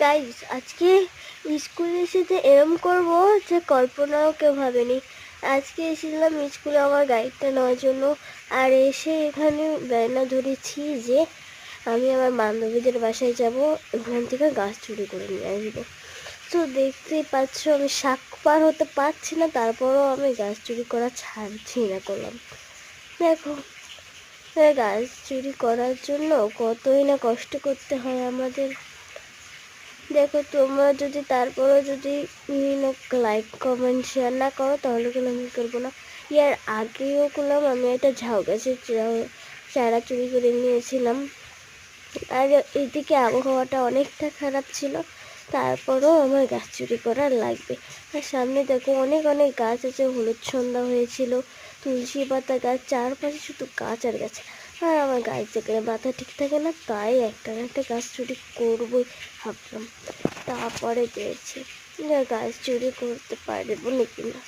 Guys আজকে স্কুলে এসে যে এরম করবো যে কল্পনাও কেউ ভাবেনি। আজকে এসেছিলাম স্কুলে আমার গাড়িটা নেওয়ার জন্য, আর এসে এখানে বায়না ধরেছি যে আমি আমার বান্ধবীদের বাসায় যাব, ওখান থেকে গাছ চুরি করে নিয়ে আসবো। তো দেখতেই পাচ্ছ আমি শাক পার হতে পারছি না, তারপরও আমি গাছ চুরি করা ছাড়ছি না করলাম। দেখো, গাছ চুরি করার জন্য কতই না কষ্ট করতে হয় আমাদের। দেখো, তোমরা যদি তারপরও যদি লাইক কমেন্ট শেয়ার না করো তাহলে কিন্তু আমি করবো না। ইয়ার আগেও করলাম, আমি একটা ঝাউ গাছের চারা চুরি করে নিয়েছিলাম। আর এদিকে আবহাওয়াটা অনেকটা খারাপ ছিল, তারপরও আমার গাছ চুরি করা লাগবে। আর সামনে দেখো অনেক অনেক গাছ আছে, হলুদ সন্ধ্যা হয়েছিল, তুলসী পাতা গাছ, চারপাশে শুধু গাছ আর গাছ। আর আমার গাছ দেখলে মাথা ঠিক থাকে না, তাই একটা না একটা গাছ চুরি করবোই ভাবলাম। তারপরে পেয়েছি গাছ চুরি করতে পারবো নাকি না।